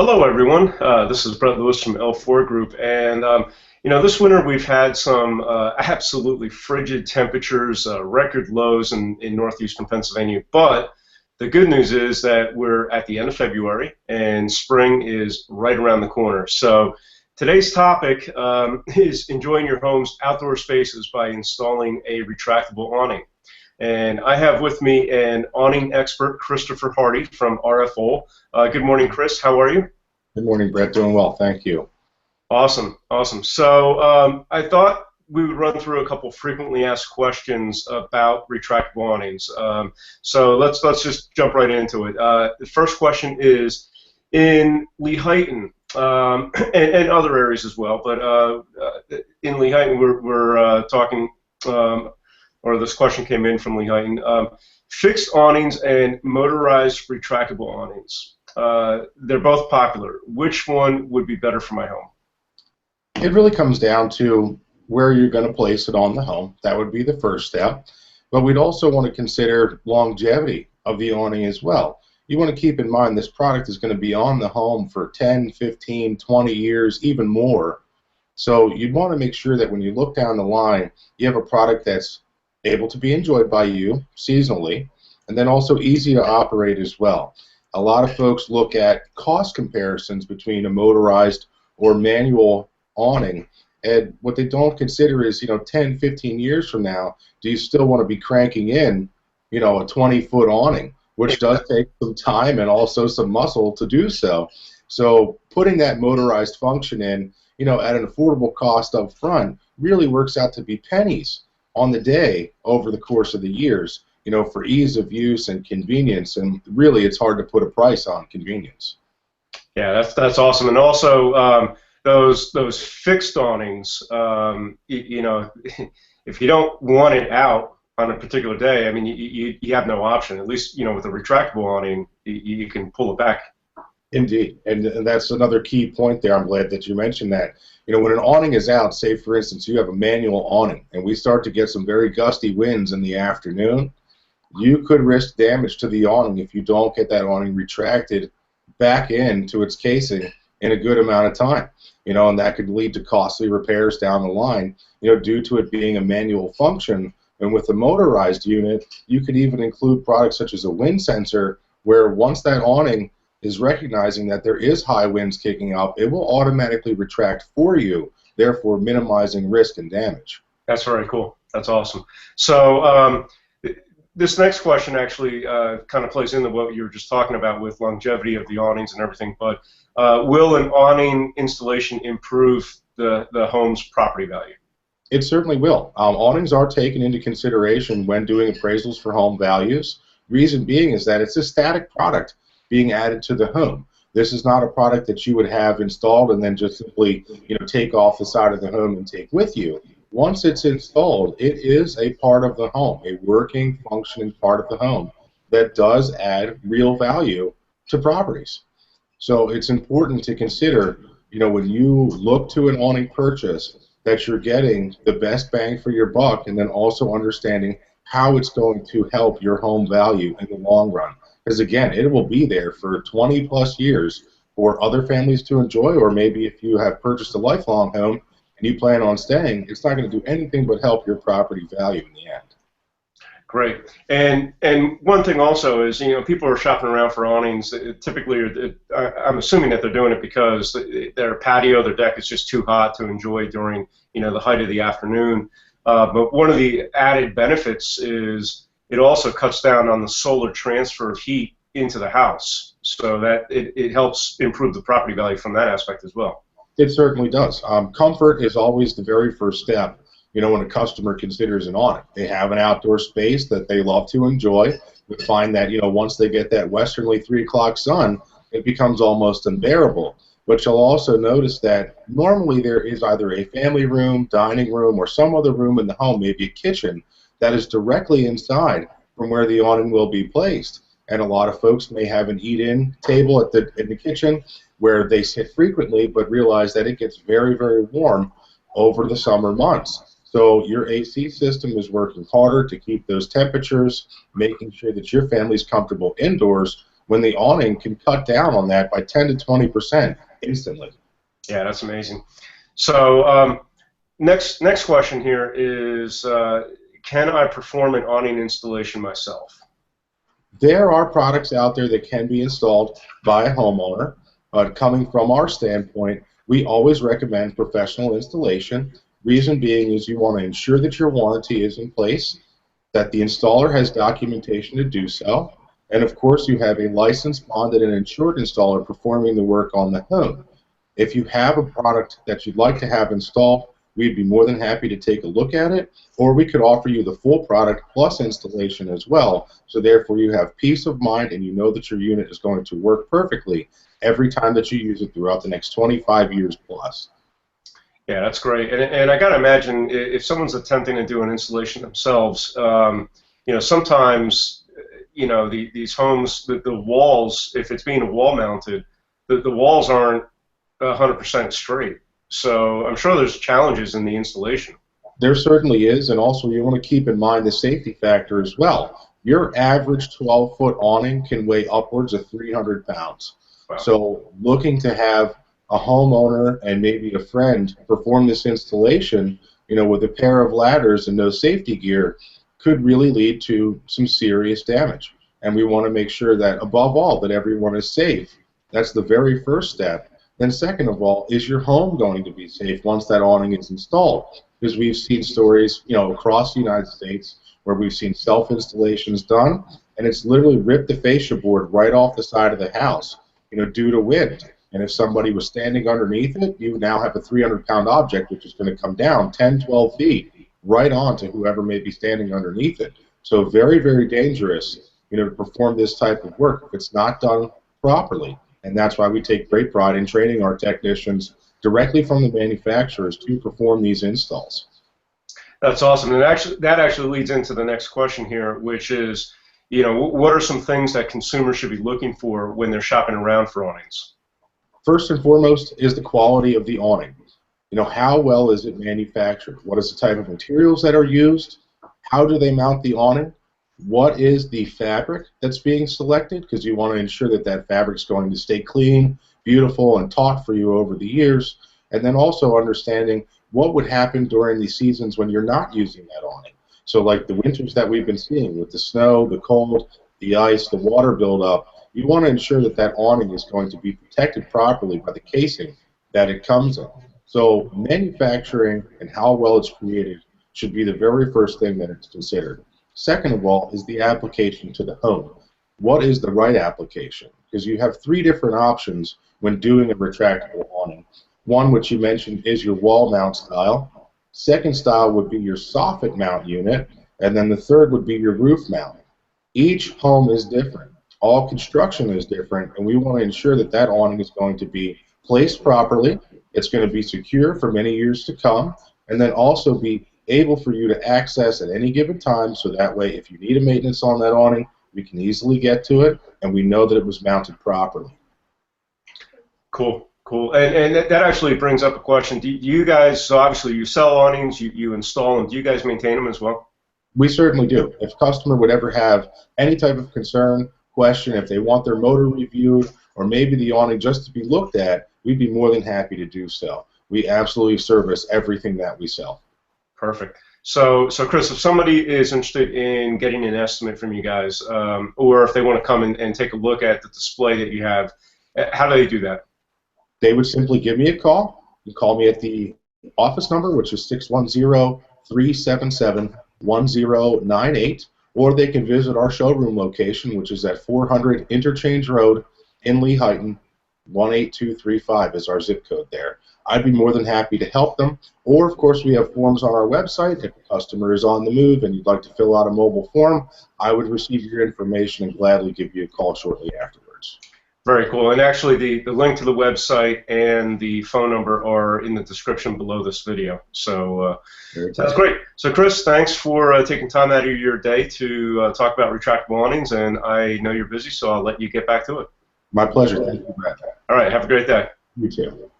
Hello, everyone. This is Brett Lewis from L4 Group, and this winter we've had some absolutely frigid temperatures, record lows in northeastern Pennsylvania. But the good news is that we're at the end of February, and spring is right around the corner. So today's topic is enjoying your home's outdoor spaces by installing a retractable awning. And I have with me an awning expert, Christopher Hardy from RFO. Good morning, Chris. How are you? Good morning, Brett. Doing well, thank you. Awesome, awesome. So I thought we would run through a couple frequently asked questions about retractable awnings. So let's just jump right into it. The first question is, in Lehighton and other areas as well, but in Lehighton we're talking. Or this question came in from Lehighton. Fixed awnings and motorized retractable awnings. They're both popular. Which one would be better for my home? It really comes down to where you're going to place it on the home. That would be the first step. But we'd also want to consider longevity of the awning as well. You want to keep in mind this product is going to be on the home for 10, 15, 20 years, even more. So you'd want to make sure that when you look down the line, you have a product that's able to be enjoyed by you seasonally, and then also easy to operate as well. A lot of folks look at cost comparisons between a motorized or manual awning, and what they don't consider is, 10, 15 years from now, do you still want to be cranking in, a 20-foot awning, which does take some time and also some muscle to do so. So putting that motorized function in, at an affordable cost up front really works out to be pennies on the day over the course of the years, for ease of use and convenience, and really it's hard to put a price on convenience. Yeah, that's awesome. And also those fixed awnings, if you don't want it out on a particular day, I mean, you have no option. At least, with a retractable awning, you can pull it back. Indeed, and that's another key point there. I'm glad that you mentioned that. When an awning is out, say for instance you have a manual awning, and we start to get some very gusty winds in the afternoon, you could risk damage to the awning if you don't get that awning retracted back into its casing in a good amount of time. And that could lead to costly repairs down the line, due to it being a manual function. And with the motorized unit, you could even include products such as a wind sensor, where once that awning is recognizing that there is high winds kicking up, it will automatically retract for you, therefore minimizing risk and damage. That's very cool. That's awesome. So this next question actually kind of plays into what you were just talking about with longevity of the awnings and everything, but will an awning installation improve the home's property value? It certainly will. Awnings are taken into consideration when doing appraisals for home values. Reason being is that it's a static product being added to the home. This is not a product that you would have installed and then just simply, take off the side of the home and take with you. Once it's installed, it is a part of the home, a working, functioning part of the home that does add real value to properties. So it's important to consider, when you look to an awning purchase, that you're getting the best bang for your buck, and then also understanding how it's going to help your home value in the long run. Because again, it will be there for 20 plus years for other families to enjoy, or maybe if you have purchased a lifelong home and you plan on staying, it's not going to do anything but help your property value in the end. Great. And one thing also is, people are shopping around for awnings. Typically, I'm assuming that they're doing it because their patio, their deck is just too hot to enjoy during, the height of the afternoon. But one of the added benefits is it also cuts down on the solar transfer of heat into the house, so that it helps improve the property value from that aspect as well. It certainly does. Comfort is always the very first step, when a customer considers an awning. They have an outdoor space that they love to enjoy. We find that, once they get that westerly 3 o'clock sun, it becomes almost unbearable. But you'll also notice that normally there is either a family room, dining room, or some other room in the home, maybe a kitchen, that is directly inside from where the awning will be placed. And a lot of folks may have an eat-in table in the kitchen where they sit frequently, but realize that it gets very, very warm over the summer months. So your AC system is working harder to keep those temperatures, making sure that your family's comfortable indoors, when the awning can cut down on that by 10 to 20% instantly. Yeah, that's amazing. So next question here is, can I perform an awning installation myself? There are products out there that can be installed by a homeowner, but coming from our standpoint, we always recommend professional installation. Reason being is you want to ensure that your warranty is in place, that the installer has documentation to do so, and of course you have a licensed, bonded, and insured installer performing the work on the home. If you have a product that you'd like to have installed, we'd be more than happy to take a look at it, or we could offer you the full product plus installation as well, so therefore you have peace of mind and you know that your unit is going to work perfectly every time that you use it throughout the next 25 years plus. Yeah, that's great. And I got to imagine if someone's attempting to do an installation themselves, sometimes, these homes, the walls, if it's being wall mounted, the walls aren't 100% straight. So I'm sure there's challenges in the installation. There certainly is, and also you want to keep in mind the safety factor as well. Your average 12-foot awning can weigh upwards of 300 pounds. Wow. So looking to have a homeowner and maybe a friend perform this installation, with a pair of ladders and no safety gear could really lead to some serious damage. And we want to make sure that, above all, that everyone is safe. That's the very first step. Then second of all, is your home going to be safe once that awning is installed? Because we've seen stories, across the United States where we've seen self-installations done, and it's literally ripped the fascia board right off the side of the house, due to wind. And if somebody was standing underneath it, you now have a 300-pound object which is going to come down 10, 12 feet right onto whoever may be standing underneath it. So very, very dangerous, to perform this type of work if it's not done properly. And that's why we take great pride in training our technicians directly from the manufacturers to perform these installs. That's awesome. And that actually leads into the next question here, which is, what are some things that consumers should be looking for when they're shopping around for awnings? First and foremost is the quality of the awning. How well is it manufactured? What is the type of materials that are used? How do they mount the awning? What is the fabric that's being selected? Because you want to ensure that that fabric's going to stay clean, beautiful, and taut for you over the years. And then also understanding what would happen during the seasons when you're not using that awning. So like the winters that we've been seeing with the snow, the cold, the ice, the water buildup, you want to ensure that that awning is going to be protected properly by the casing that it comes in. So manufacturing and how well it's created should be the very first thing that it's considered. Second of all is the application to the home. What is the right application? Because you have three different options when doing a retractable awning. One, which you mentioned, is your wall mount style. Second style would be your soffit mount unit. And then the third would be your roof mount. Each home is different. All construction is different, and we want to ensure that that awning is going to be placed properly. It's going to be secure for many years to come, and then also be able for you to access at any given time, so that way if you need a maintenance on that awning, we can easily get to it, and we know that it was mounted properly. Cool. And that actually brings up a question. Do you guys, so obviously you sell awnings, you install them, do you guys maintain them as well? We certainly do. If a customer would ever have any type of concern, question, if they want their motor reviewed, or maybe the awning just to be looked at, we'd be more than happy to do so. We absolutely service everything that we sell. Perfect. So Chris, if somebody is interested in getting an estimate from you guys, or if they want to come and take a look at the display that you have, how do they do that? They would simply give me a call. You call me at the office number, which is 610-377-1098, or they can visit our showroom location, which is at 400 Interchange Road in Lehighton. 18235 is our zip code there. I'd be more than happy to help them. Or, of course, we have forms on our website. If a customer is on the move and you'd like to fill out a mobile form, I would receive your information and gladly give you a call shortly afterwards. Very cool. And actually, the link to the website and the phone number are in the description below this video. So that's great. So, Chris, thanks for taking time out of your day to talk about retractable awnings. And I know you're busy, so I'll let you get back to it. My pleasure. Thank you, Brett. All right. Have a great day. You too.